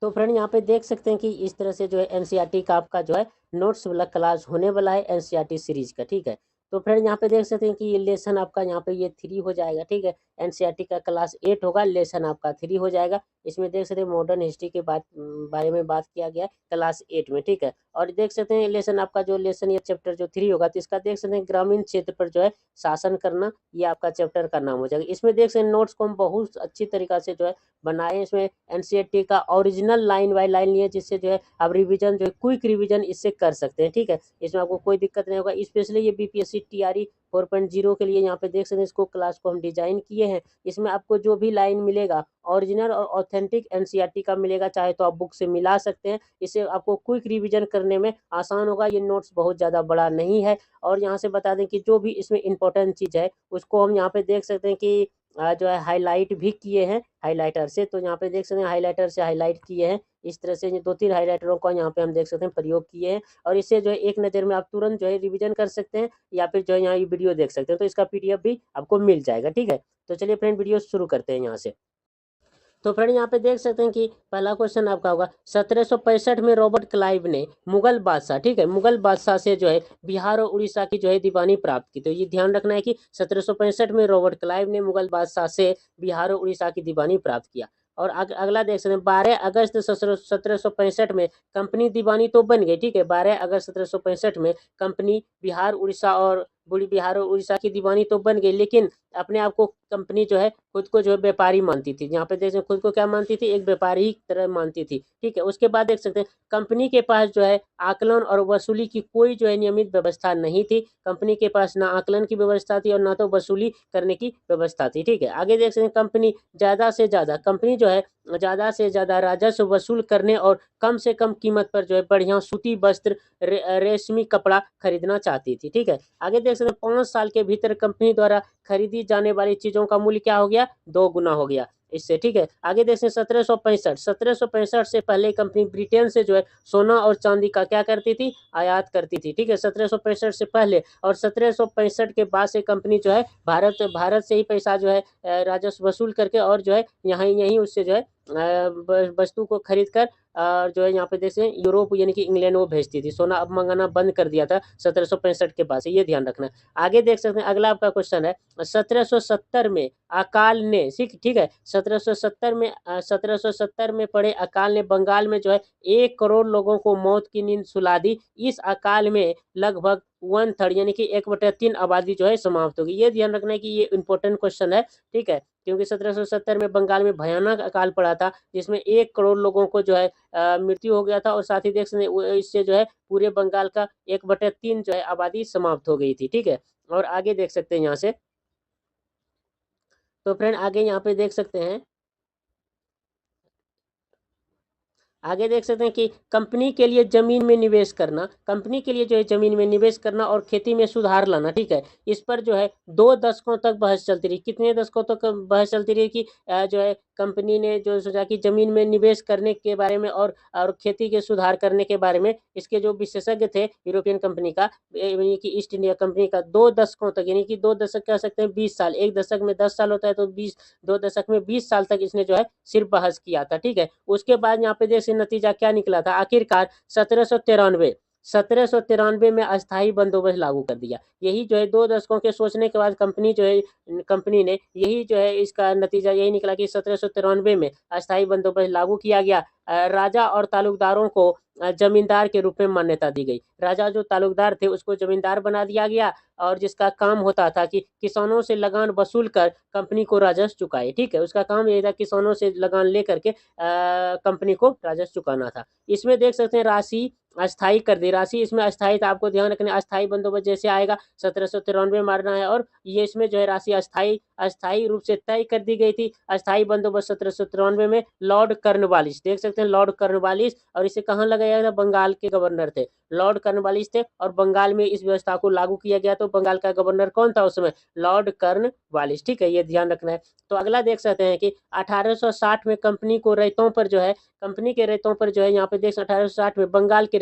तो फ्रेंड यहाँ पे देख सकते हैं कि इस तरह से जो है एनसीईआरटी का आपका जो है नोट्स वाला क्लास होने वाला है एनसीईआरटी सीरीज का, ठीक है। तो फ्रेंड यहाँ पे देख सकते हैं कि ये लेसन आपका यहाँ पे ये 3 हो जाएगा, ठीक है। एनसीईआरटी का क्लास 8 होगा, लेसन आपका 3 हो जाएगा। इसमें देख सकते हैं मॉडर्न हिस्ट्री के बारे में बात किया गया है क्लास 8 में, ठीक है। और देख सकते हैं लेसन आपका जो लेसन या चैप्टर जो 3 होगा, तो इसका देख सकते हैं ग्रामीण क्षेत्र पर जो है शासन करना, ये आपका चैप्टर का नाम हो जाएगा। इसमें देख सकते हैं नोट्स को हम बहुत अच्छी तरीका से जो है बनाए हैं। इसमें एनसीईआरटी का ओरिजिनल लाइन बाय लाइन लिए, जिससे जो है आप रिवीजन जो है क्विक रिवीजन इससे कर सकते हैं, ठीक है। इसमें आपको कोई दिक्कत नहीं होगा। स्पेशली ये बीपीएससी टीआरई 4.0 के लिए यहाँ पे देख सकते हैं इसको क्लास को हम डिजाइन किए हैं। इसमें आपको जो भी लाइन मिलेगा ओरिजिनल और ऑथेंटिक एनसीईआरटी का मिलेगा, चाहे तो आप बुक से मिला सकते हैं। इससे आपको क्विक रिवीजन करने में आसान होगा। ये नोट्स बहुत ज़्यादा बड़ा नहीं है। और यहाँ से बता दें कि जो भी इसमें इंपॉर्टेंट चीज़ है उसको हम यहाँ पे देख सकते हैं कि जो है हाईलाइट भी किए हैं हाईलाइटर से। तो यहाँ पे देख सकते हैं हाईलाइटर से हाईलाइट किए हैं। इस तरह से 2-3 हाईलाइटरों का यहाँ पे हम देख सकते हैं प्रयोग किए हैं। और इससे जो है एक नज़र में आप तुरंत जो है रिवीजन कर सकते हैं, या फिर जो है यहाँ ये वीडियो देख सकते हैं। तो इसका पीडीएफ भी आपको मिल जाएगा, ठीक है। तो चलिए फ्रेंड वीडियो शुरू करते हैं यहाँ से। तो फ्रेंड यहाँ पे देख सकते हैं कि पहला क्वेश्चन आपका होगा 1765 में रॉबर्ट क्लाइव ने मुगल बादशाह, ठीक है, मुगल बादशाह से जो है बिहार और उड़ीसा की जो है दीवानी प्राप्त की। तो ये ध्यान रखना है कि 1765 में रॉबर्ट क्लाइव ने मुगल बादशाह से बिहार और उड़ीसा की दीवानी प्राप्त किया। और अगला देख सकते हैं 12 अगस्त 1765 में कंपनी दीवानी तो बन गई, ठीक है। 12 अगस्त 1765 में कंपनी बिहार उड़ीसा और बिहार और उड़ीसा की दीवानी तो बन गई, लेकिन अपने आप को कंपनी जो है खुद को जो है व्यापारी मानती थी। यहाँ पे देख सकते हैं खुद को क्या मानती थी, एक व्यापारी की तरह मानती थी, ठीक है। उसके बाद देख सकते हैं कंपनी के पास जो है आकलन और वसूली की कोई जो है नियमित व्यवस्था नहीं थी। कंपनी के पास ना आकलन की व्यवस्था थी और ना तो वसूली करने की व्यवस्था थी, ठीक है। आगे देख सकते हैं कंपनी जो है ज़्यादा से ज़्यादा राजस्व वसूल करने और कम से कम कीमत पर जो है बढ़िया सूती वस्त्र, रेशमी कपड़ा खरीदना चाहती थी, ठीक है। आगे देख सकते हैं 5 साल के भीतर कंपनी द्वारा खरीदी जाने वाली चीजों का मूल्य क्या हो गया, 2 गुना हो गया इससे, ठीक है। आगे देखते हैं 1765 से पहले कंपनी ब्रिटेन से जो है सोना और चांदी का क्या करती थी, आयात करती थी, ठीक है। 1765 से पहले। और 1765 के बाद से कंपनी जो है भारत से ही पैसा जो है राजस्व वसूल करके और जो है यहाँ यहीं उससे जो है वस्तु को खरीद कर और जो है यहाँ पे देख यूरोप यानी कि इंग्लैंड वो भेजती थी। सोना अब मंगाना बंद कर दिया था 1765 के बाद से, ये ध्यान रखना। आगे देख सकते हैं अगला आपका क्वेश्चन है 1770 में अकाल ने, ठीक है, 1770 में पड़े अकाल ने बंगाल में जो है 1 करोड़ लोगों को मौत की नींद सुला दी। इस अकाल में लगभग 1/3 यानी कि 1/3 आबादी जो है समाप्त होगी। ये ध्यान रखना है कि ये इंपॉर्टेंट क्वेश्चन है, ठीक है, क्योंकि 1770 में बंगाल में भयानक अकाल पड़ा था, जिसमें 1 करोड़ लोगों को जो है मृत्यु हो गया था। और साथ ही देख सकते इससे जो है पूरे बंगाल का 1/3 जो है आबादी समाप्त हो गई थी, ठीक है। और आगे देख सकते हैं यहाँ से, तो फ्रेंड आगे यहाँ पे देख सकते हैं, आगे देख सकते हैं कि कंपनी के लिए जमीन में निवेश करना, कंपनी के लिए जो है जमीन में निवेश करना और खेती में सुधार लाना, ठीक है। इस पर जो है 2 दशकों तक बहस चलती रही। कितने दशकों तक बहस चलती रही कि जो है कंपनी ने जो सोचा कि जमीन में निवेश करने के बारे में और खेती के सुधार करने के बारे में। इसके जो विशेषज्ञ थे यूरोपियन कंपनी का यानी कि ईस्ट इंडिया कंपनी का, 2 दशकों तक यानी कि 2 दशक कह सकते हैं 20 साल, एक दशक में 10 साल होता है तो 2 दशक में 20 साल तक इसने जो है सिर्फ बहस किया था, ठीक है। उसके बाद यहाँ पे जैसे नतीजा क्या निकला था, आखिरकार 1793 में अस्थायी बंदोबस्त लागू कर दिया। यही जो है 2 दशकों के सोचने के बाद कंपनी ने यही जो है इसका नतीजा यही निकला कि 1793 में अस्थायी बंदोबस्त लागू किया गया। राजा और तालुकदारों को जमींदार के रूप में मान्यता दी गई। राजा जो तालुकदार थे उसको जमींदार बना दिया गया, और जिसका काम होता था कि किसानों से लगान वसूल कर कंपनी को राजस्व चुकाए, ठीक है। उसका काम यही था किसानों से लगान ले करके कंपनी को राजस्व चुकाना था। इसमें देख सकते हैं राशि अस्थायी कर दी। राशि इसमें अस्थायी था, आपको ध्यान रखना, अस्थायी बंदोबस्त जैसे आएगा 1793 मारना है। और ये इसमें जो है राशि अस्थायी रूप से तय कर दी गई थी। अस्थायी बंदोबस्त 1793 में लॉर्ड कर्नवालिस, देख सकते हैं लॉर्ड कर्नवालिस, और इसे कहाँ लगाया गया था, बंगाल के गवर्नर थे लॉर्ड कर्नवालिस थे, और बंगाल में इस व्यवस्था को लागू किया गया। तो बंगाल का गवर्नर कौन था उस समय, लॉर्ड कर्नवालिस, ठीक है, ये ध्यान रखना है। तो अगला देख सकते हैं कि 1860 में कंपनी को रेतों पर जो है, कंपनी के रेतों पर जो है यहाँ पे देख 1860 में बंगाल के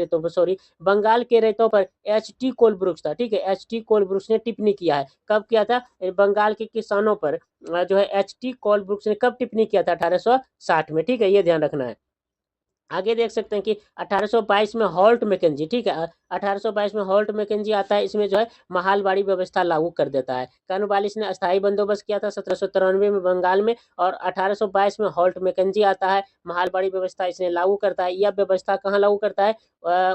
रेतों पर एच.टी. कोलब्रुक्स था, ठीक है। एच.टी. कोलब्रुक्स ने टिप्पणी किया है। कब किया था, बंगाल के किसानों पर जो है एच.टी. कोलब्रुक्स ने कब टिप्पणी किया था, 1860 में, ठीक है, ये ध्यान रखना है। आगे देख सकते हैं कि 1822 में हॉल्ट मैकेंजी, ठीक है, 1822 में हॉल्ट मैकेंजी आता है। इसमें जो है महालवाड़ी व्यवस्था लागू कर देता है। कॉर्नवालिस ने अस्थायी बंदोबस्त किया था 1793 में बंगाल में, और 1822 में हॉल्ट मैकेंजी आता है, महालवाड़ी व्यवस्था इसने लागू करता है। यह व्यवस्था कहाँ लागू करता है?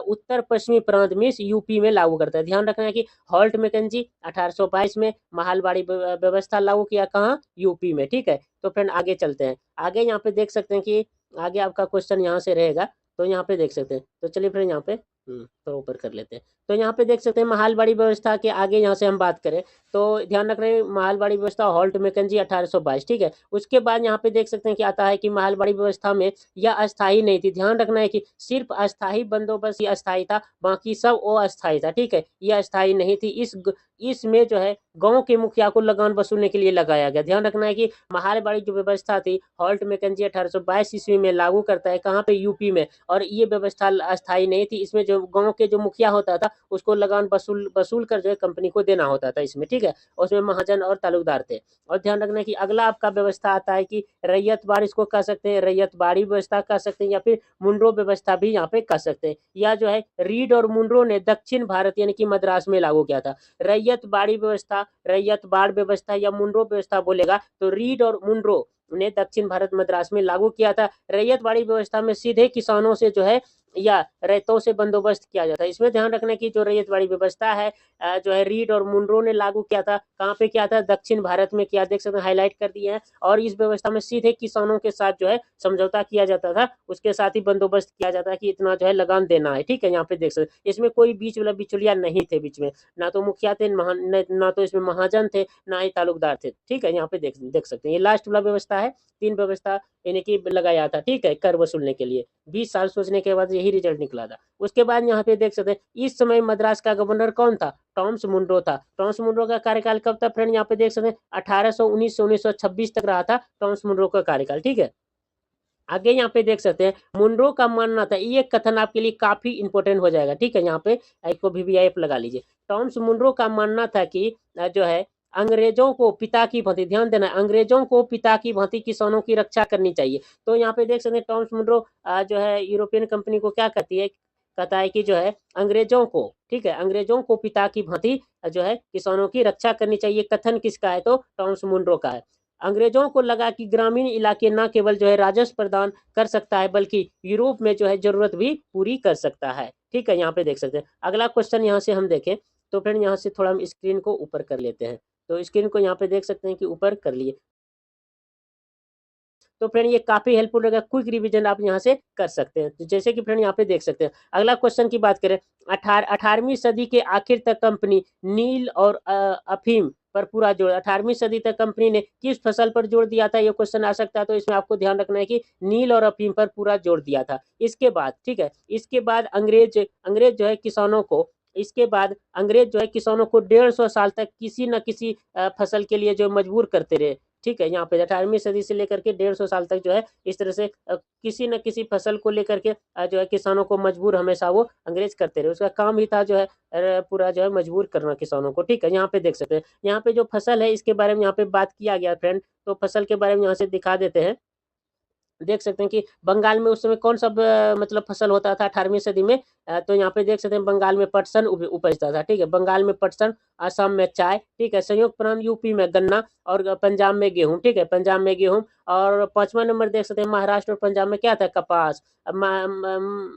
उत्तर पश्चिमी प्रांत में यूपी में लागू करता है। ध्यान रखना है कि हॉल्ट मैकेंजी 1822 में, महालवाड़ी व्यवस्था लागू किया कहाँ? यूपी में, ठीक है। तो फ्रेंड आगे चलते हैं। आगे यहाँ पे देख सकते हैं कि आगे आपका क्वेश्चन यहाँ से रहेगा, तो यहाँ पे देख सकते हैं। तो चलिए फ्रेंड यहाँ पे थोड़ा ऊपर कर लेते हैं। तो यहाँ पे देख सकते हैं महालवाड़ी व्यवस्था के आगे यहाँ से हम बात करें तो ध्यान रख रहे हैं महालवाड़ी व्यवस्था हॉल्ट मैकेंजी 1822, ठीक है। उसके बाद यहाँ पे देख सकते हैं कि आता है कि महालवाड़ी व्यवस्था में यह अस्थाई नहीं थी। ध्यान रखना है कि सिर्फ अस्थाई बंदोबस्त ही अस्थाई था, बाकी सब अस्थाई था, ठीक है। यह अस्थाई नहीं थी। इसमें जो है गांव के मुखिया को लगान वसूलने के लिए लगाया गया। ध्यान रखना है कि महालवाड़ी जो व्यवस्था थी हॉल्ट मैकेंजी 1822 ईस्वी में लागू करता है, कहाँ पे? यूपी में। और ये व्यवस्था अस्थाई नहीं थी। इसमें जो गांव के जो मुखिया होता था उसको लगान वसूल कर जो है कंपनी को देना होता था इसमें, ठीक है। और उसमें महाजन और तालुकदार थे। और ध्यान रखना है कि अगला आपका व्यवस्था आता है कि रैयत बाड़, इसको कह सकते हैं रैयत बाड़ी व्यवस्था कह सकते हैं, या फिर मुंड्रो व्यवस्था भी यहाँ पे कह सकते हैं। यह जो है रीड और मुंड्रो ने दक्षिण भारत यानी कि मद्रास में लागू किया था। रैयत बाड़ी व्यवस्था, रैयत बाड़ व्यवस्था या मुंड्रो व्यवस्था बोलेगा तो रीड और मुंड्रो ने दक्षिण भारत मद्रास में लागू किया था। रैयत बाड़ी व्यवस्था में सीधे किसानों से जो है या रैयतों से बंदोबस्त किया जाता है। इसमें ध्यान रखना कि जो रैयत बाड़ी व्यवस्था है जो है रीड और मुंड्रो ने लागू किया था। कहाँ पे किया था? दक्षिण भारत में किया। देख सकते हैं हाईलाइट कर दिए हैं। और इस व्यवस्था में सीधे किसानों के साथ जो है समझौता किया जाता था, उसके साथ ही बंदोबस्त किया जाता है कि इतना जो है लगान देना है, ठीक है। यहाँ पे देख सकते हैं इसमें कोई बीच वाला बिचौलिया नहीं थे बीच में, ना तो मुखिया थे, ना तो इसमें महाजन थे, ना ही तालुकदार थे, ठीक है। यहाँ पे देख सकते हैं ये लास्ट वाला व्यवस्था है। तीन व्यवस्था यानी कि लगाया था, ठीक है, कर वसूलने के लिए। 20 साल सोचने के बाद यही रिजल्ट निकला था। उसके बाद यहाँ पे देख सकते हैं इस समय मद्रास का गवर्नर कौन था? टॉमस मुंड्रो था। टॉमस मुंड्रो का कार्यकाल कब था फ्रेंड? यहाँ पे देख सकते हैं 1819 से 1926 तक रहा था टॉमस मुंड्रो का कार्यकाल, ठीक है। आगे यहाँ पे देख सकते हैं मुंड्रो का मानना था, ये कथन आपके लिए काफी इंपॉर्टेंट हो जाएगा, ठीक है। यहाँ पे इसको VVIP लगा लीजिए। टॉमस मुंड्रो का मानना था कि जो है अंग्रेजों को पिता की भांति, ध्यान देना, अंग्रेजों को पिता की भांति किसानों की रक्षा करनी चाहिए। तो यहाँ पे देख सकते हैं टॉमस मुंड्रो जो है यूरोपियन कंपनी को क्या कहती है? कहता है कि जो है अंग्रेजों को, ठीक है, अंग्रेजों को पिता की भांति जो है किसानों की रक्षा करनी चाहिए। कथन किसका है? तो टॉमस मुंड्रो का है। अंग्रेजों को लगा कि ग्रामीण इलाके न केवल जो है राजस्व प्रदान कर सकता है बल्कि यूरोप में जो है जरूरत भी पूरी कर सकता है, ठीक है। यहाँ पे देख सकते हैं अगला क्वेश्चन यहाँ से हम देखें तो फ्रेंड यहाँ से थोड़ा हम स्क्रीन को ऊपर कर लेते हैं। तो स्क्रीन को यहाँ पे देख सकते हैं कि ऊपर कर लिए। तो फ्रेंड ये काफी हेल्पफुल रहेगा, क्विक रिवीजन आप यहाँ से कर सकते हैं। तो जैसे कि फ्रेंड यहाँ पे देख सकते हैं अगला क्वेश्चन की बात करें, 18वीं सदी के आखिर तक कंपनी नील और अफीम पर पूरा जोर, 18वीं सदी तक कंपनी ने किस फसल पर जोर दिया था? ये क्वेश्चन आ सकता है। तो इसमें आपको ध्यान रखना है कि नील और अफीम पर पूरा जोर दिया था। इसके बाद, ठीक है, इसके बाद अंग्रेज जो है किसानों को, इसके बाद अंग्रेज जो है किसानों को 150 साल तक किसी न किसी फसल के लिए जो मजबूर करते रहे, ठीक है। यहाँ पे 18वीं सदी से लेकर के 150 साल तक जो है इस तरह से किसी न किसी फसल को लेकर के जो है किसानों को मजबूर हमेशा वो अंग्रेज करते रहे। उसका काम ही था जो है पूरा जो है मजबूर करना किसानों को, ठीक है। यहाँ पे देख सकते हैं यहाँ पे जो फसल है इसके बारे में यहाँ पे बात किया गया फ्रेंड। तो फसल के बारे में यहाँ से दिखा देते हैं। देख सकते हैं कि बंगाल में उस समय कौन सा मतलब फसल होता था 18वीं सदी में? तो यहाँ पे देख सकते हैं बंगाल में पटसन उपजता था, ठीक है। बंगाल में पटसन, असम में चाय, ठीक है। संयुक्त प्रांत यूपी में गन्ना और पंजाब में गेहूं, ठीक है, पंजाब में गेहूं। और 5वां नंबर देख सकते हैं महाराष्ट्र और पंजाब में क्या था? कपास।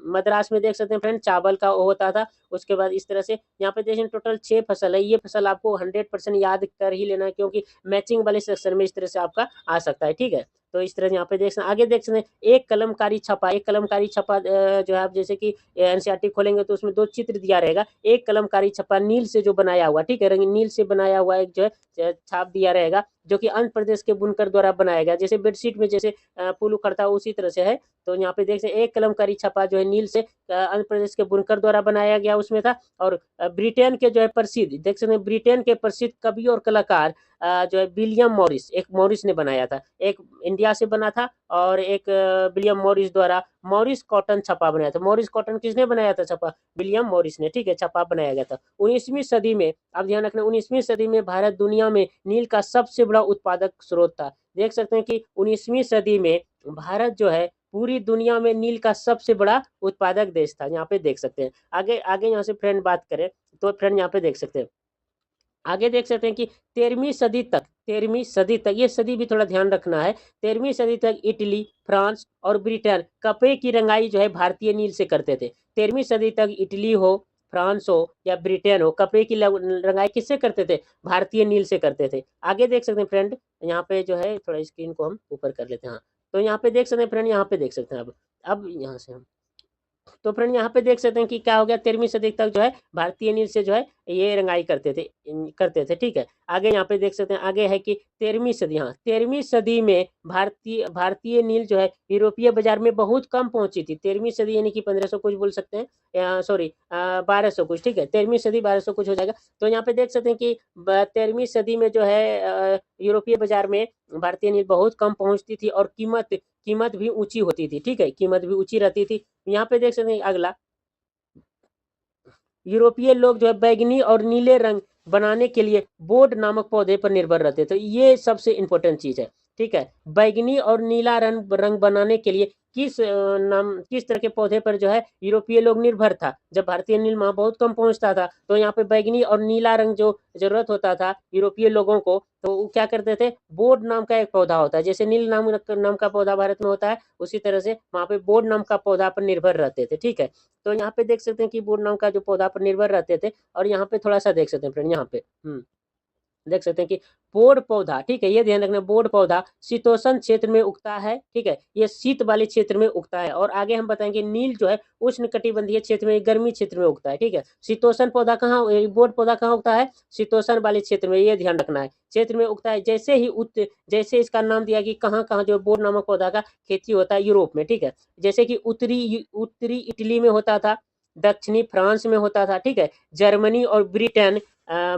मद्रास में देख सकते हैं फ्रेंड चावल का होता था। उसके बाद इस तरह से यहाँ पे देखें टोटल 6 फसल है। ये फसल आपको 100% याद कर ही लेना है क्योंकि मैचिंग वाले सेक्शन में इस तरह से आपका आ सकता है, ठीक है। तो इस तरह यहाँ पे देख सकते आगे देख सकते हैं एक कलमकारी छपा। एक कलमकारी छपा जो है आप जैसे कि एनसीईआरटी खोलेंगे तो उसमें 2 चित्र दिया रहेगा। एक कलमकारी छपा नील से जो बनाया हुआ, ठीक है, रंगीन नील से बनाया हुआ एक जो है छाप दिया रहेगा जो कि आंध्र प्रदेश के बुनकर द्वारा बनाया गया। जैसे बेडशीट में जैसे फूल उखड़ता है उसी तरह से है। तो यहाँ पे देख सकते एक कलमकारी छपा जो है नील से आंध्र प्रदेश के बुनकर द्वारा बनाया गया उसमें था। और ब्रिटेन के जो है प्रसिद्ध, देख सकते हैं ब्रिटेन के प्रसिद्ध कवि और कलाकार जो है विलियम मॉरिस, एक मॉरिस ने बनाया था। एक इंडिया से बना था और एक विलियम मॉरिस द्वारा मॉरिस कॉटन छपा बनाया था। मॉरिस कॉटन किसने बनाया था छपा? विलियम मॉरिस ने, ठीक है, छपा बनाया गया था 19वीं सदी में। आप ध्यान रखना 19वीं सदी में भारत दुनिया में नील का सबसे बड़ा उत्पादक स्रोत था। देख सकते हैं कि 19वीं सदी में भारत जो है पूरी दुनिया में नील का सबसे बड़ा उत्पादक देश था। यहाँ पे देख सकते हैं। आगे आगे यहाँ से फ्रेंड बात करें तो फ्रेंड यहाँ पे देख सकते हैं, आगे देख सकते हैं कि 13वीं सदी तक, ये सदी भी थोड़ा ध्यान रखना है, 13वीं सदी तक इटली, फ्रांस और ब्रिटेन कपड़े की रंगाई जो है भारतीय नील से करते थे। 13वीं सदी तक इटली हो, फ्रांस हो या ब्रिटेन हो, कपड़े की रंगाई किससे करते थे? भारतीय नील से करते थे। आगे देख सकते हैं फ्रेंड, यहाँ पे जो है थोड़ा स्क्रीन को हम ऊपर कर लेते हैं। हाँ, तो यहाँ पे देख सकते हैं फ्रेंड, यहाँ पे देख सकते हैं अब यहाँ से हम, तो फ्रेंड यहाँ पे देख सकते हैं कि क्या हो गया, 13वीं सदी तक जो है भारतीय नील से जो है ये रंगाई करते थे, ठीक है। आगे यहाँ पे देख सकते हैं, आगे है कि 13वीं सदी, हाँ 13वीं सदी में भारतीय नील जो है यूरोपीय बाजार में बहुत कम पहुंची थी। 13वीं सदी यानी कि 1500 कुछ बोल सकते हैं, सॉरी 1200 कुछ, ठीक है, 13वीं सदी 1200 कुछ हो जाएगा। तो यहाँ पे देख सकते हैं कि 13वीं सदी में जो है यूरोपीय बाजार में भारतीय नील बहुत कम पहुंचती थी और कीमत भी ऊंची होती थी, ठीक है, कीमत भी ऊंची रहती थी। यहाँ पे देख सकते हैं अगला, यूरोपीय लोग जो है बैंगनी और नीले रंग बनाने के लिए बोर्ड नामक पौधे पर निर्भर रहते थे। ये सबसे इंपॉर्टेंट चीज है, ठीक है। बैंगनी और नीला रंग बनाने के लिए किस तरह के पौधे पर जो है यूरोपीय लोग निर्भर था? जब भारतीय नील वहां बहुत कम पहुंचता था, तो यहाँ पे बैंगनी और नीला रंग जो जरूरत होता था यूरोपीय लोगों को, तो वो क्या करते थे? बोर्ड नाम का एक पौधा होता है, जैसे नील नाम का पौधा भारत में होता है, उसी तरह से वहां पे बोर्ड नाम का पौधा पर निर्भर रहते थे, ठीक है। तो यहाँ पे देख सकते हैं कि बोर्ड नाम का जो पौधा पर निर्भर रहते थे। और यहाँ पे थोड़ा सा देख सकते हैं फ्रेंड, यहाँ पे देख सकते हैं कि बोर्ड पौधा, ठीक है, ये ध्यान रखना, बोर्ड पौधा शीतोष्ण क्षेत्र में उगता है, ठीक है, ये शीत वाले क्षेत्र में उगता है। और आगे हम बताएंगे नील जो है उष्ण कटिबंधीय क्षेत्र में, गर्मी क्षेत्र में उगता है, ठीक है। शीतोष्ण पौधा कहाँ, बोर्ड पौधा कहाँ उगता है? शीतोष्ण वाले क्षेत्र में, ये ध्यान रखना है, क्षेत्र में उगता है। जैसे इसका नाम दिया कि कहाँ कहाँ जो बोर्ड नामक पौधा का खेती होता है, यूरोप में, ठीक है। जैसे कि उत्तरी इटली में होता था, दक्षिणी फ्रांस में होता था, ठीक है, जर्मनी और ब्रिटेन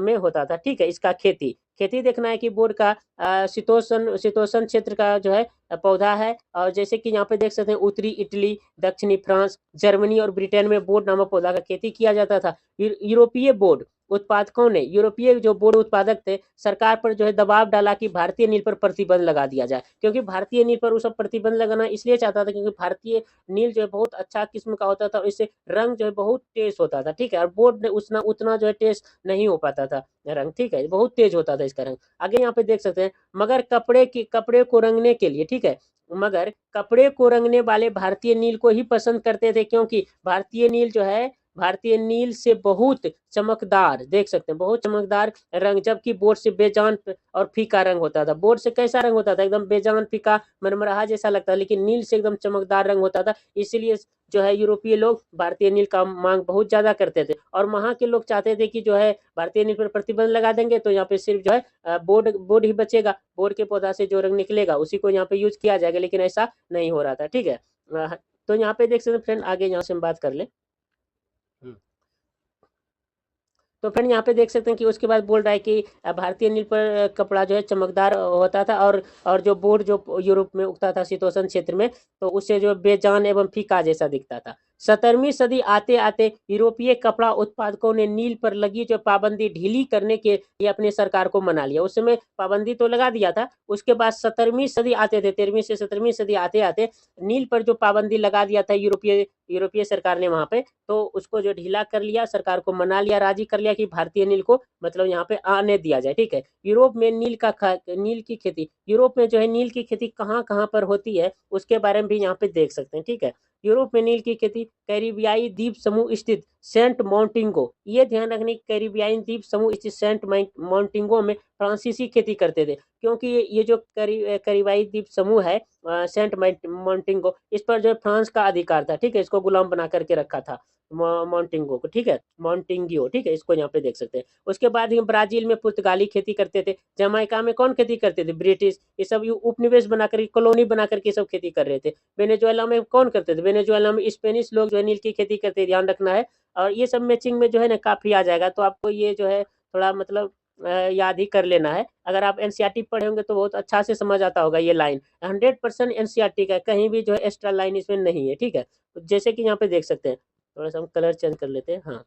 में होता था, ठीक है। इसका खेती देखना है कि बोर्ड का शीतोष्ण क्षेत्र का जो है पौधा है। और जैसे कि यहाँ पे देख सकते हैं उत्तरी इटली, दक्षिणी फ्रांस, जर्मनी और ब्रिटेन में बोर्ड नामक पौधा का खेती किया जाता था। यूरोपीय बोर्ड उत्पादकों ने, यूरोपीय जो बोर्ड उत्पादक थे, सरकार पर जो है दबाव डाला कि भारतीय नील पर प्रतिबंध लगा दिया जाए। क्योंकि भारतीय नील पर वो सब प्रतिबंध लगाना इसलिए चाहता था क्योंकि भारतीय नील जो है बहुत अच्छा किस्म का होता था और इससे रंग जो है बहुत तेज होता था, ठीक है। और बोर्ड ने उतना जो है टेस्ट नहीं हो पाता था रंग, ठीक है, बहुत तेज होता था इसका रंग। आगे यहाँ पे देख सकते हैं, मगर कपड़े को रंगने के लिए, ठीक है, मगर कपड़े को रंगने वाले भारतीय नील को ही पसंद करते थे, क्योंकि भारतीय नील से बहुत चमकदार, देख सकते हैं, बहुत चमकदार रंग, जबकि बोर्ड से बेजान और फीका रंग होता था। बोर्ड से कैसा रंग होता था? एकदम बेजान फीका मनमराहा जैसा लगता था, लेकिन नील से एकदम चमकदार रंग होता था। इसीलिए जो है यूरोपीय लोग भारतीय नील का मांग बहुत ज्यादा करते थे। और वहां के लोग चाहते थे कि जो है भारतीय नील पर प्रतिबंध लगा देंगे तो यहाँ पे सिर्फ जो है बोर्ड ही बचेगा, बोर्ड के पौधा से जो रंग निकलेगा उसी को यहाँ पे यूज किया जाएगा, लेकिन ऐसा नहीं हो रहा था, ठीक है। तो यहाँ पे देख सकते हैं फ्रेंड, आगे यहाँ से हम बात कर ले। तो फ्रेंड यहाँ पे देख सकते हैं कि उसके बाद बोल रहा है कि भारतीय नील पर कपड़ा जो है चमकदार होता था, और जो बोर्ड जो यूरोप में उगता था शीतोष्ण क्षेत्र में, तो उससे जो बेजान एवं फीका जैसा दिखता था। 17वीं सदी आते आते यूरोपीय कपड़ा उत्पादकों ने नील पर लगी जो पाबंदी ढीली करने के लिए अपने सरकार को मना लिया। उस समय पाबंदी तो लगा दिया था, उसके बाद 17वीं सदी आते थे, 13वीं से 17वीं सदी आते आते नील पर जो पाबंदी लगा दिया था यूरोपीय सरकार ने वहां पे, तो उसको जो ढीला कर लिया, सरकार को मना लिया, राजी कर लिया कि भारतीय नील को मतलब यहाँ पे आने दिया जाए, ठीक है। यूरोप में नील की खेती, यूरोप में जो है नील की खेती कहाँ कहाँ पर होती है उसके बारे में भी यहाँ पे देख सकते हैं, ठीक है। यूरोप में नील की खेती कैरिबियाई द्वीप समूह स्थित सेंट माउंटिंगो, ये ध्यान रखने की कैरिबियाई द्वीप समूह स्थित सेंट माउंटिंगो में फ्रांसीसी खेती करते थे, क्योंकि ये जो कैरिबियाई द्वीप समूह है सेंट माउंटिंगो, इस पर जो है फ्रांस का अधिकार था, ठीक है, इसको गुलाम बना करके रखा था माउंटिंगो को, ठीक है, माउंटिंगियो, ठीक है, इसको यहाँ पे देख सकते हैं। उसके बाद ही ब्राजील में पुर्तगाली खेती करते थे, जमाइका में कौन खेती करते थे? ब्रिटिश, ये सब उपनिवेश बनाकर, कॉलोनी बना करके सब खेती कर रहे थे। वेनेजुएला में कौन करते थे? वेनेजुएला में स्पेनिश लोग जो है नील की खेती करते थे, ध्यान रखना है। और ये सब मैचिंग में जो है ना काफी आ जाएगा, तो आपको ये जो है थोड़ा मतलब याद ही कर लेना है। अगर आप एनसीईआरटी पढ़े होंगे तो बहुत अच्छा से समझ आता होगा ये लाइन, 100% एनसीईआरटी का, कहीं भी जो है एक्स्ट्रा लाइन इसमें नहीं है, ठीक है। जैसे कि यहाँ पे देख सकते हैं, थोड़ा सा हम कलर चेंज कर लेते हैं, हाँ,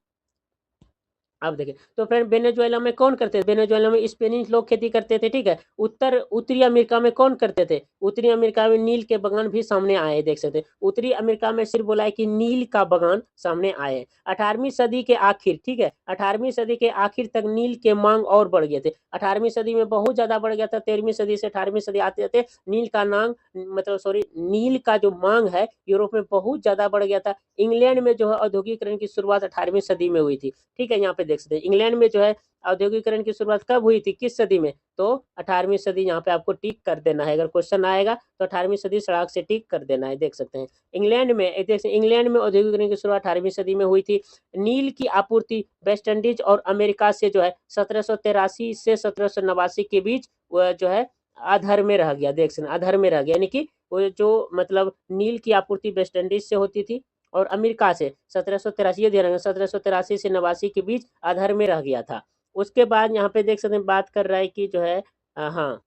अब देखिए, तो फ्रेंड वेनेजुएला में कौन करते थे? वेनेजुएला में स्पेनिश लोग खेती करते थे, ठीक है। उत्तरी अमेरिका में कौन करते थे? उत्तरी अमेरिका में नील के बागान भी सामने आए, देख सकते हैं। उत्तरी अमेरिका में सिर्फ बोला है कि नील का बागान सामने आए। 18वीं सदी के आखिर, ठीक है, 18वीं सदी के आखिर तक नील के मांग और बढ़ गए थे। 18वीं सदी में बहुत ज्यादा बढ़ गया था। 13वीं सदी से 18वीं सदी आते आते नील का नाम मतलब सॉरी नील का जो मांग है यूरोप में बहुत ज्यादा बढ़ गया था। इंग्लैंड में जो है औद्योगिकरण की शुरुआत 18वीं सदी में हुई थी, ठीक है। यहाँ पे देख सकते हैं इंग्लैंड में जो है औद्योगिकरण की शुरुआत कब हुई थी, किस सदी में? तो 18वीं सदी यहाँ पे आपको टिक कर देना है। अगर क्वेश्चन आएगा तो 18वीं सदी सड़क से टिक कर देना है, देख सकते हैं। इंग्लैंड में इंग्लैंड में औद्योगिकरण की शुरुआत 18वीं सदी में हुई थी। नील की आपूर्ति वेस्ट इंडीज और अमेरिका से जो है 1783 से 1789 के बीच जो है अधर में रह गया, देख सकते अधर में रह गया, यानी कि वो जो मतलब नील की आपूर्ति वेस्ट इंडीज से होती थी और अमेरिका से 1783 1783 से 89 के बीच अधर में रह गया था। उसके बाद यहाँ पे देख सकते हैं बात कर रहा है कि जो है हाँ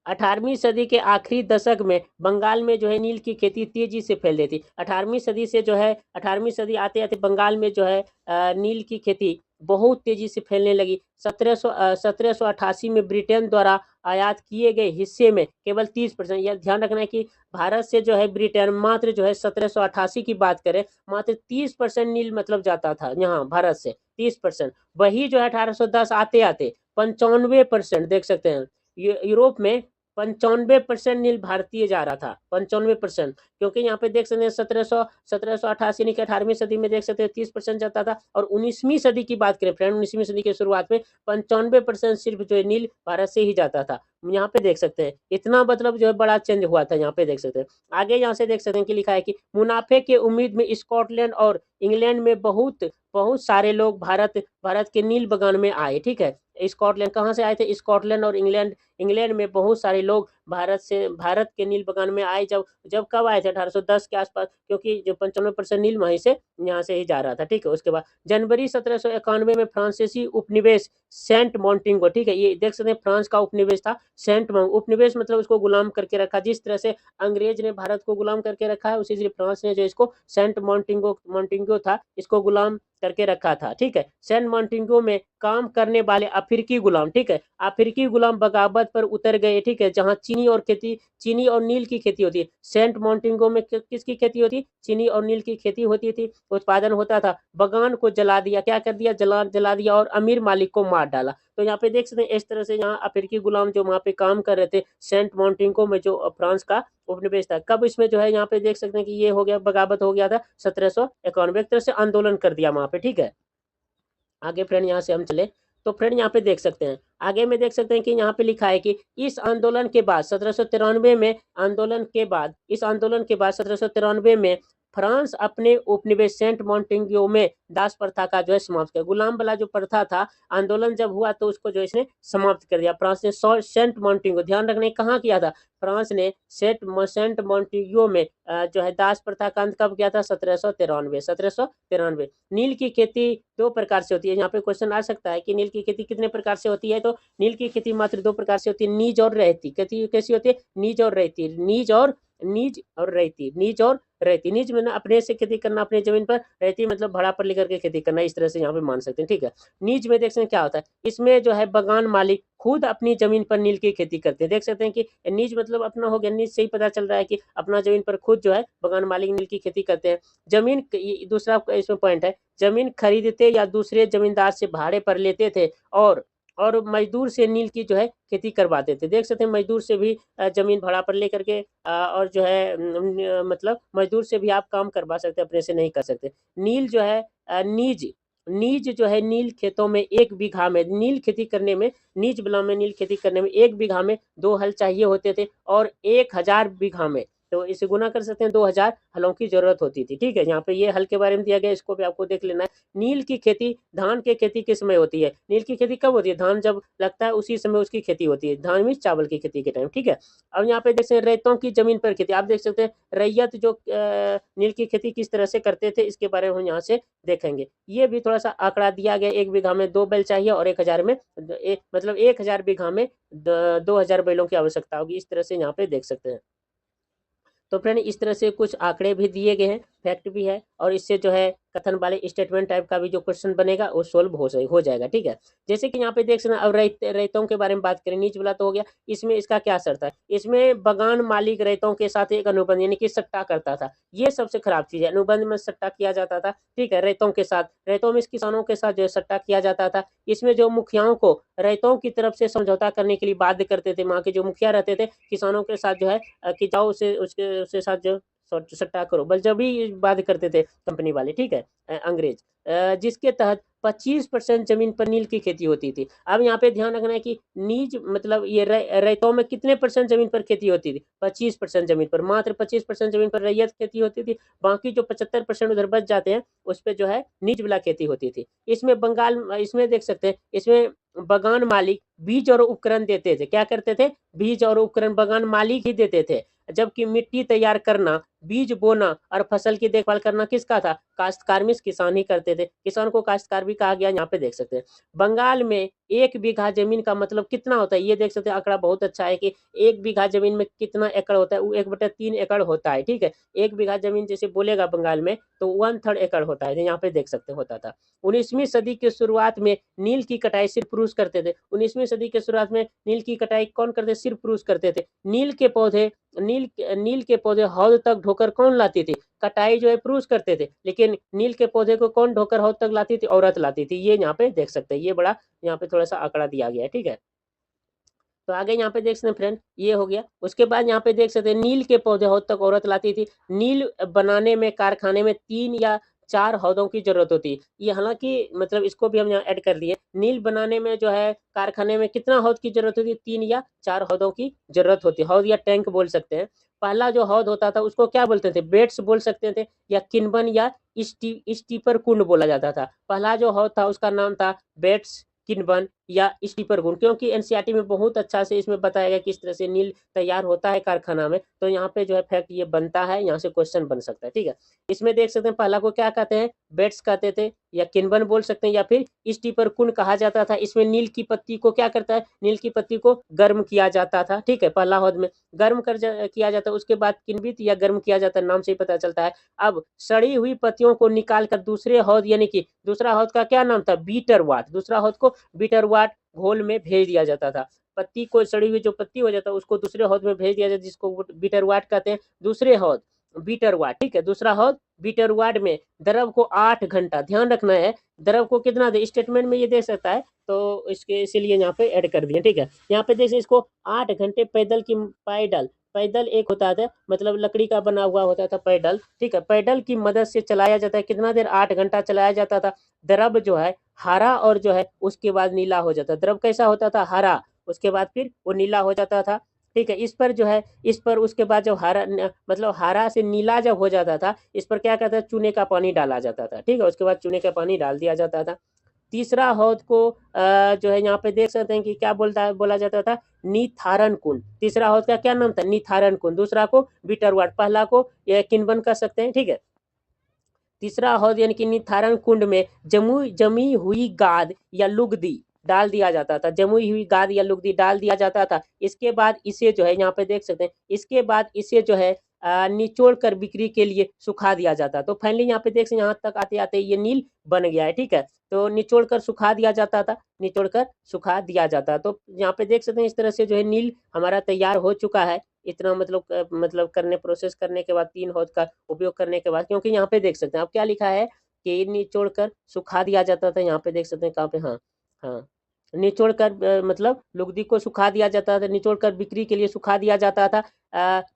18वीं सदी के आखिरी दशक में बंगाल में जो है नील की खेती तेजी से फैल रही थी। 18वीं सदी से जो है 18वीं सदी आते आते बंगाल में जो है नील की खेती बहुत तेजी से फैलने लगी। 1788 में ब्रिटेन द्वारा आयात किए गए हिस्से में केवल 30%, यह ध्यान रखना है कि भारत से जो है ब्रिटेन मात्र जो है 1788 की बात करें मात्र 30% नील मतलब जाता था यहाँ भारत से, 30%। वही जो है 1810 आते आते 95%, देख सकते हैं यूरोप में 95% नील भारतीय जा रहा था, 95%। क्योंकि यहाँ पे देख सकते हैं 1788 यानी कि 18वीं सदी में देख सकते हैं 30% जाता था। और 19वीं सदी की बात करें फ्रेंड, 19वीं सदी के शुरुआत में 95% सिर्फ जो है नील भारत से ही जाता था। यहाँ पे देख सकते हैं इतना मतलब जो है बड़ा चेंज हुआ था। यहाँ पे देख सकते हैं आगे यहाँ से देख सकते हैं कि लिखा है कि मुनाफे के उम्मीद में स्कॉटलैंड और इंग्लैंड में बहुत बहुत सारे लोग भारत के नील बागान में आए, ठीक है। स्कॉटलैंड कहाँ से आए थे? स्कॉटलैंड और इंग्लैंड इंग्लैंड में बहुत सारे लोग भारत के नील बागान में आए। जब जब कब आए थे? 1810 के आसपास, क्योंकि जो 95% नील वहीं से यहाँ से ही जा रहा था, ठीक है। उसके बाद जनवरी 1791 में फ्रांसीसी उपनिवेश सेंट मॉन्टिंगो, ठीक है, ये देख सकते हैं फ्रांस का उपनिवेश था सेंट उपनिवेश मतलब उसको गुलाम करके रखा। जिस तरह से अंग्रेज ने भारत को गुलाम करके रखा है उसी तरह फ्रांस ने जो इसको सेंट मॉन्टिंगो था इसको गुलाम करके रखा था, ठीक है। सेंट मॉन्टिंगो में काम करने वाले अफ्रीकी गुलाम, ठीक है, अफ्रीकी गुलाम बगावत पर उतर गए, ठीक है, जहां चीनी और नील की खेती होती है। सेंट मॉन्टिंगो में किसकी खेती होती? चीनी और नील की खेती होती थी, उत्पादन होता था। बगान को जला दिया, क्या कर दिया? जला दिया और अमीर मालिक को मार डाला। तो यहाँ पे देख सकते हैं इस तरह से यहाँ अफ्रीकी गुलाम जो वहाँ पे काम कर रहे थे सेंट मॉन्टिंगो में जो फ्रांस का उपनिवेश था, कब इसमें जो है यहाँ पे देख सकते हैं कि ये हो गया बगावत हो गया था 1791, एक तरह से आंदोलन कर दिया वहां पे, ठीक है। आगे फ्रेंड यहाँ से हम चले तो फ्रेंड यहाँ पे देख सकते हैं आगे में देख सकते हैं कि यहाँ पे लिखा है कि इस आंदोलन के बाद 1793 में इस आंदोलन के बाद 1793 में फ्रांस अपने उपनिवेश सेंट मॉन्टेग्यू में दास प्रथा का जो है समाप्त किया। गुलाम वाला जो प्रथा था आंदोलन जब हुआ तो उसको जो इसने समाप्त कर दिया फ्रांस ने। सेंट मॉन्टेग्यू ध्यान रखने कहाँ किया था? फ्रांस ने सेंट मॉन्टेग्यू में जो है दास प्रथा का अंत कब किया था? 1793। नील की खेती दो प्रकार से होती है। यहाँ पे क्वेश्चन आ सकता है कि नील की खेती कितने प्रकार से होती है? तो नील की खेती मात्र दो प्रकार से होती है, नीज और रहती। कैसी होती है? नीज और रहती। नीज में ना अपने से खेती करना अपनी जमीन पर, रहती मतलब भाड़ा पर लेकर के खेती करना, इस तरह से यहाँ पे मान सकते हैं, ठीक है। नीज में देख सकते हैं क्या होता है, इसमें जो है बगान मालिक खुद अपनी जमीन पर नील की खेती करते हैं। देख सकते हैं कि नीज मतलब अपना हो गया, नीज से ही पता चल रहा है कि अपना जमीन पर खुद जो है बगान मालिक नील की खेती करते हैं। जमीन दूसरा इसमें पॉइंट है, जमीन खरीदते या दूसरे जमींदार से भाड़े पर लेते थे और मजदूर से नील की जो है खेती करवाते थे। देख सकते हैं मजदूर से भी जमीन भाड़ा पर लेकर के और जो है मतलब मजदूर से भी आप काम करवा सकते हैं, अपने से नहीं कर सकते। नील जो है नीज जो है नील खेतों में 1 बीघा में नील खेती करने में नीज बिला में नील खेती करने में 1 बीघा में 2 हल चाहिए होते थे और 1000 बीघा में तो इसे गुना कर सकते हैं 2000 हलों की जरूरत होती थी, ठीक है। यहाँ पे ये हल के बारे में दिया गया, इसको भी आपको देख लेना है। नील की खेती धान की खेती किस समय होती है? नील की खेती कब होती है? धान जब लगता है उसी समय उसकी खेती होती है, धान में चावल की खेती के टाइम, ठीक है। अब यहाँ पे देख सकते हैं रैयतों की जमीन पर खेती, आप देख सकते हैं रैयत जो नील की खेती किस तरह से करते थे इसके बारे में हम यहाँ से देखेंगे। ये भी थोड़ा सा आंकड़ा दिया गया, 1 बीघा में 2 बैल चाहिए और 1000 में मतलब 1000 बीघा में 2000 बैलों की आवश्यकता होगी, इस तरह से यहाँ पे देख सकते हैं। तो फ्रेंड इस तरह से कुछ आंकड़े भी दिए गए हैं, फैक्ट भी है और इससे जो है कथन वाले स्टेटमेंट टाइप का भी जो क्वेश्चन बनेगा वो सोल्व हो जाएगा, ठीक है। जैसे कि यहाँ पे देख सकते हैं, अब रैयतों के बारे में बात करें, नीच वाला तो हो गया। इसमें इसका क्या शर्त है, इसमें बगान मालिक रैयतों के साथ एक अनुबंध यानी कि सट्टा करता था, ये सबसे खराब चीज है। अनुबंध में सट्टा किया जाता था, ठीक है, रैयतों के साथ, रैयतों में किसानों के साथ जो है सट्टा किया जाता था। इसमें जो मुखियाओं को रैयतों की तरफ से समझौता करने के लिए बाध्य करते थे, वहाँ के जो मुखिया रहते थे किसानों के साथ जो है कि जाओ उसे उसके साथ जो सट्टा करो, बस जब भी बात करते थे कंपनी वाले, ठीक है, अंग्रेज, जिसके तहत 25% जमीन पर नील की खेती होती थी। अब यहाँ पे ध्यान रखना है कि नीज मतलब ये रैयतों में कितने परसेंट जमीन पर खेती होती थी, 25% जमीन पर, मात्र 25% जमीन पर रैयत खेती होती थी। बाकी जो 75% उधर बच जाते हैं उस पर जो है नीज वाला खेती होती थी। इसमें देख सकते हैं, इसमें बगान मालिक बीज और उपकरण देते थे। क्या करते थे, बीज और उपकरण बगान मालिक ही देते थे, जबकि मिट्टी तैयार करना, बीज बोना और फसल की देखभाल करना किसका था, काश्तकार में किसान ही करते थे। किसान को काश्तकार भी कहा गया, यहाँ पे देख सकते हैं। बंगाल में 1 बीघा जमीन का मतलब कितना होता है, ये देख सकते हैं, आंकड़ा बहुत अच्छा है कि 1 बीघा जमीन में कितना एकड़ होता है, वो 1/3 एकड़ होता है, ठीक है। 1 बीघा जमीन जैसे बोलेगा बंगाल में तो 1/3 एकड़ होता है, यहाँ पे देख सकते होता था। 19वीं सदी के शुरुआत में नील की कटाई सिर्फ पुरुष करते थे। 19वीं सदी के शुरुआत में नील की कटाई कौन करते, सिर्फ पुरुष करते थे। नील के पौधे हौद तक ढोकर कौन लाती थी, कटाई जो है पुरुष करते थे, लेकिन नील के पौधे को कौन ढोकर हौद तक लाती थी, औरत लाती थी। ये यहाँ पे देख सकते हैं, ये बड़ा यहाँ पे थोड़ा सा आंकड़ा दिया गया है, ठीक है। तो आगे यहाँ पे देख सकते हैं फ्रेंड, ये हो गया। उसके बाद यहाँ पे देख सकते हैं, नील के पौधे हौद तक औरत लाती थी। नील बनाने में कारखाने में 3 या 4 हौदों की जरूरत होती है। ये हालांकि मतलब इसको भी हम यहाँ ऐड कर दिए। नील बनाने में जो है कारखाने में कितना हौद की जरूरत होती है, 3 या 4 हौदों की जरूरत होती है। हौद या टैंक बोल सकते हैं। पहला जो हौद होता था उसको क्या बोलते थे, बेट्स बोल सकते थे, या किनबन या स्टीपर कुंड बोला जाता था। पहला जो हौद था उसका नाम था बेट्स, किनबन या स्टीपर गुण, क्योंकि एनसीईआरटी में बहुत अच्छा से इसमें बताया गया किस तरह से नील तैयार होता है कारखाना में। तो यहाँ पे जो है फैक्ट ये बनता है, यहाँ से क्वेश्चन बन सकता है, ठीक है। इसमें देख सकते हैं, पहला को क्या कहते हैं, बेट्स कहते थे, या किनबन बोल सकते हैं, या फिर स्टीपर कुंड कहा जाता था। इसमें नील की पत्ती को क्या करता है, नील की पत्ती को गर्म किया जाता था, ठीक है। पहला हौद में गर्म किया जाता है, उसके बाद किनबित या गर्म किया जाता है, नाम से ही पता चलता है। अब सड़ी हुई पत्तियों को निकाल कर दूसरे हौद यानी कि दूसरा हौद का क्या नाम था, बीटर वाट, दूसरा हौद को बीटर वाट घोल में भेज दिया जाता था। पत्ती को, सड़ी हुई जो पत्ती हो जाता है उसको दूसरे हौद में भेज दिया जाता है, जिसको बीटर वाट कहते हैं। दूसरे हौद बीटर वाट, ठीक है, दूसरा हौद बीटर वाट में द्रव को 8 घंटा, ध्यान रखना है, द्रव को कितना दे, स्टेटमेंट में ये दे सकता है, तो इसके इसीलिए यहाँ पे ऐड कर दिए, ठीक है। यहाँ पे देखिए, इसको 8 घंटे पैदल की पैदल पैदल एक होता था, मतलब लकड़ी का बना हुआ होता था पैडल, ठीक है, पैडल की मदद से चलाया जाता है। कितना देर, 8 घंटा चलाया जाता था। द्रव जो है हरा और जो है उसके बाद नीला हो जाता, द्रव कैसा होता था, हरा, उसके बाद फिर वो नीला हो जाता था, ठीक है। इस पर जो है, इस पर उसके बाद जब हरा मतलब हरा से नीला जब हो जाता था, इस पर क्या कहता है, चूने का पानी डाला जाता था, ठीक है, उसके बाद चूने का पानी डाल दिया जाता था। तीसरा हौद को जो है यहाँ पे देख सकते हैं कि क्या बोला जाता था, निथारण कुंड। तीसरा हौद का क्या नाम था, निथारण कुंड। दूसरा को बीटरवाट, पहला को किनबन कर सकते हैं, ठीक है। तीसरा हौद यानी कि निथारण कुंड में जमी हुई गाद या लुगदी डाल दिया जाता था, जमुई हुई गाद या लुगदी डाल दिया जाता था। इसके बाद इसे जो है यहाँ पे देख सकते हैं, इसके बाद इसे जो है निचोड़ कर बिक्री के लिए सुखा दिया जाता। तो फाइनली यहाँ पे देख सकते हैं, यहाँ तक आते आते ये नील बन गया है, ठीक है। तो निचोड़ कर सुखा दिया जाता था, निचोड़ कर सुखा दिया जाता। तो यहाँ पे देख सकते हैं, इस तरह से जो है नील हमारा तैयार हो चुका है। इतना मतलब प्रोसेस करने के बाद, 3 हौद का उपयोग करने के बाद, क्योंकि यहाँ पे देख सकते हैं अब क्या लिखा है कि निचोड़ कर सुखा दिया जाता था। यहाँ पे देख सकते हैं कहाँ पे, हाँ हाँ, निचोड़ कर मतलब लुगदी को सुखा दिया जाता था, निचोड़ कर बिक्री के लिए सुखा दिया जाता था।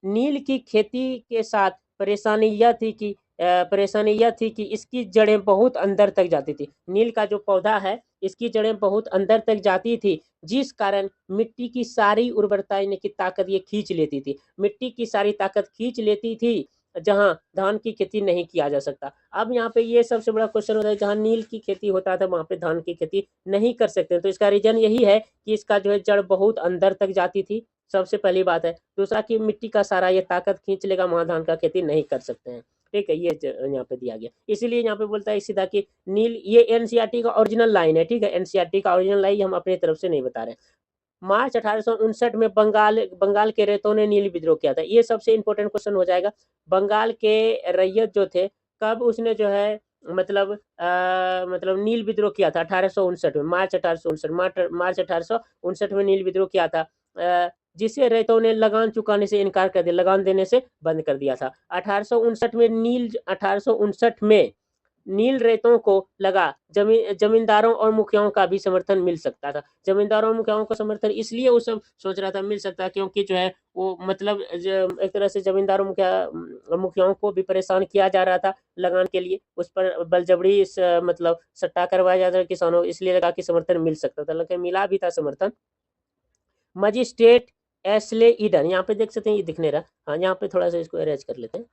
नील की खेती के साथ परेशानी यह थी कि इसकी जड़ें बहुत अंदर तक जाती थी। नील का जो पौधा है इसकी जड़ें बहुत अंदर तक जाती थी, जिस कारण मिट्टी की सारी उर्वरता यानी कि ताकत ये खींच लेती थी। मिट्टी की सारी ताकत खींच लेती थी, जहां धान की खेती नहीं किया जा सकता। अब यहाँ पे ये सबसे बड़ा क्वेश्चन होता है, जहाँ नील की खेती होता था वहां पे धान की खेती नहीं कर सकते। तो इसका रीजन यही है कि इसका जो है जड़ बहुत अंदर तक जाती थी, सबसे पहली बात है। दूसरा कि मिट्टी का सारा ये ताकत खींच लेगा, वहां धान का खेती नहीं कर सकते हैं, ठीक है। ये यहाँ पे दिया गया, इसीलिए यहाँ पे बोलता है सीधा कि नील, ये एनसीईआरटी का ओरिजिनल लाइन है, ठीक है। एनसीईआरटी का ओरिजिनल लाइन हम अपनी तरफ से नहीं बता रहे। मार्च 1859 में बंगाल के रैयतों ने नील विद्रोह किया था। ये सबसे इंपॉर्टेंट क्वेश्चन हो जाएगा। बंगाल के रैयत जो थे, कब उसने जो है मतलब नील विद्रोह किया था 1859 में, मार्च 1859, मार्च 1859 में नील विद्रोह किया था, जिसे रैयतों ने लगान चुकाने से इनकार कर दिया, लगान देने से बंद कर दिया था। 1859 में नील रैयतों को लगा जमींदारों और मुखियाओं का भी समर्थन मिल सकता था। जमींदारों और मुखियाओं का समर्थन इसलिए वो सब सोच रहा था मिल सकता है, क्योंकि जो है वो मतलब एक तरह से जमींदारों मुखियाओं को भी परेशान किया जा रहा था लगान के लिए, उस पर बलजबरी मतलब सट्टा करवाया जा रहा था किसानों, इसलिए लगा कि समर्थन मिल सकता था, लेकिन मिला भी था समर्थन। मजिस्ट्रेट एस्ले ईडन, यहाँ पे देख सकते हैं, ये दिखने रहा, हाँ यहाँ पे थोड़ा सा इसको अरेंज कर लेते हैं।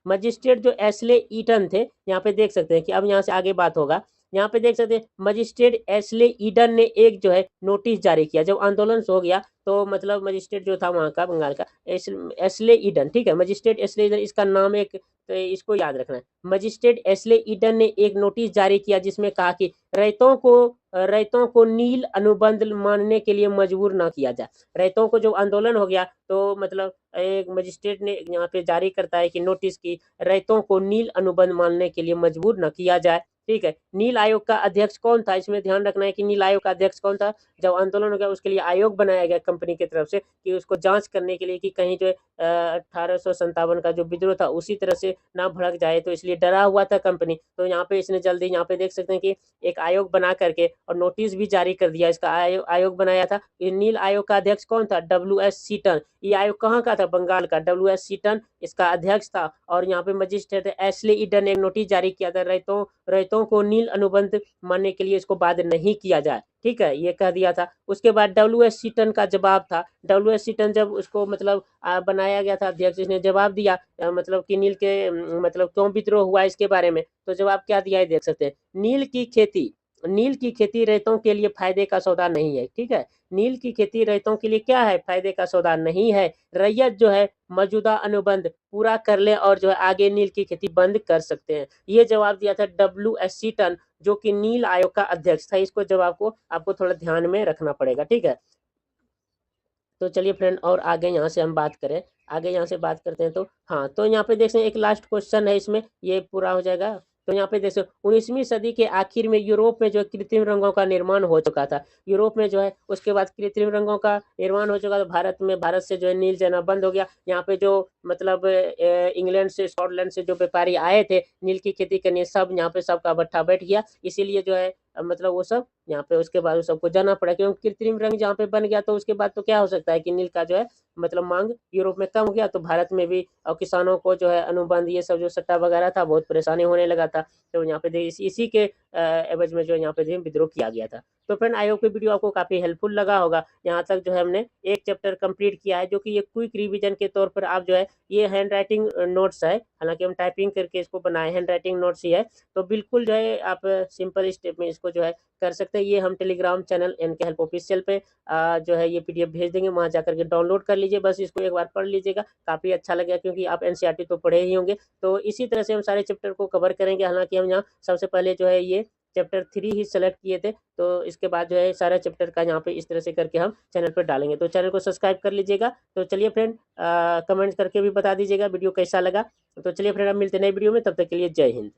मजिस्ट्रेट जो एस्ले ईटन थे, यहाँ पे देख सकते हैं कि अब यहाँ से आगे बात होगा। यहाँ पे देख सकते हैं मजिस्ट्रेट एस्ले ईडन ने एक जो है नोटिस जारी किया, जब आंदोलन हो गया तो मतलब मजिस्ट्रेट जो था वहाँ का बंगाल का एस्ले ईडन, ठीक है, मजिस्ट्रेट एस्ले ईडन इसका नाम एक, तो इसको याद रखना है। मजिस्ट्रेट एस्ले ईडन ने एक नोटिस जारी किया जिसमें कहा कि रैयतों को नील अनुबंध मानने के लिए मजबूर ना किया जाए। रैयतों को जो आंदोलन हो गया तो मतलब एक मजिस्ट्रेट ने यहाँ पे जारी करता है कि नोटिस की रैयतों को नील अनुबंध मानने के लिए मजबूर न किया जाए, ठीक है। नील आयोग का अध्यक्ष कौन था, इसमें ध्यान रखना है कि नील आयोग का अध्यक्ष कौन था। जब आंदोलन हो गया उसके लिए आयोग बनाया गया कंपनी की तरफ से कि उसको जांच करने के लिए कि कहीं जो 1857 का जो विद्रोह था उसी तरह से ना भड़क जाए, तो इसलिए डरा हुआ था कंपनी। तो यहाँ पे इसने जल्दी यहाँ पे देख सकते हैं कि एक आयोग बना करके और नोटिस भी जारी कर दिया, इसका आयोग बनाया था। नील आयोग का अध्यक्ष कौन था, WS सीटन। ये आयोग कहाँ का था, बंगाल का। WS सीटन इसका अध्यक्ष था। और यहाँ पे मजिस्ट्रेट एस्ले ईडन ने एक नोटिस जारी किया था, रैयतों को नील अनुबंध मानने के लिए इसको बाध्य नहीं किया जाए, ठीक है, ये कह दिया था। उसके बाद WS सीटन का जवाब था। WS सीटन जब उसको मतलब बनाया गया था अध्यक्ष, इसने जवाब दिया मतलब कि नील के मतलब क्यों विद्रोह हुआ इसके बारे में, तो जवाब क्या दिया है देख सकते हैं। नील की खेती रैयतों के लिए फायदे का सौदा नहीं है, ठीक है। नील की खेती रैयतों के लिए क्या है, फायदे का सौदा नहीं है। रैयत जो है मौजूदा अनुबंध पूरा कर ले और जो है आगे नील की खेती बंद कर सकते हैं। ये जवाब दिया था WS सीटन, जो कि नील आयोग का अध्यक्ष था। इसको जवाब को आपको थोड़ा ध्यान में रखना पड़ेगा, ठीक है। तो चलिए फ्रेंड, और आगे यहाँ से हम बात करें, आगे यहाँ से बात करते हैं तो हाँ, तो यहाँ पे देखते हैं एक लास्ट क्वेश्चन है इसमें, ये पूरा हो जाएगा। तो यहाँ पे देखो 19वीं सदी के आखिर में यूरोप में जो कृत्रिम रंगों का निर्माण हो चुका था, यूरोप में जो है उसके बाद कृत्रिम रंगों का निर्माण हो चुका था। भारत से जो है नील जाना बंद हो गया। यहाँ पे जो मतलब इंग्लैंड से, स्कॉटलैंड से जो व्यापारी आए थे नील की खेती करने, सब यहाँ पे सबका भट्ठा बैठ गया, इसीलिए जो है मतलब वो सब यहाँ पे उसके बाद सबको जाना पड़ा, क्योंकि कृत्रिम रंग जहाँ पे बन गया तो उसके बाद तो क्या हो सकता है कि नील का जो है मतलब मांग यूरोप में कम हो गया, तो भारत में भी और किसानों को जो है अनुबंध ये सब जो सट्टा वगैरह था बहुत परेशानी होने लगा था। तो यहाँ पे इसी के एवज में जो यहाँ पे विद्रोह किया गया था। तो फ्रेंड, आई होप कि वीडियो आपको काफी हेल्पफुल लगा होगा। यहाँ तक जो है हमने एक चैप्टर कंप्लीट किया है, जो कि ये क्विक रिवीजन के तौर पर आप जो है, ये हैंड राइटिंग नोट्स है, हालांकि हम टाइपिंग करके इसको बनाए, हैंड राइटिंग नोट्स ही है। तो बिल्कुल जो है आप सिंपल स्टेप में इसको जो है कर सकते हैं। ये हम Telegram channel NK help official पे जो है ये PDF भेज देंगे, वहाँ जाकर के डाउनलोड कर लीजिए, बस इसको एक बार पढ़ लीजिएगा, काफ़ी अच्छा लगेगा, क्योंकि आप NCERT तो पढ़े ही होंगे। तो इसी तरह से हम सारे चैप्टर को कवर करेंगे। हालांकि हम यहाँ सबसे पहले जो है ये चैप्टर 3 ही सेलेक्ट किए थे, तो इसके बाद जो है सारा चैप्टर का यहाँ पे इस तरह से करके हम चैनल पर डालेंगे। तो चैनल को सब्सक्राइब कर लीजिएगा। तो चलिए फ्रेंड, कमेंट करके भी बता दीजिएगा वीडियो कैसा लगा। तो चलिए फ्रेंड, अब मिलते हैं नई वीडियो में, तब तक के लिए जय हिंद।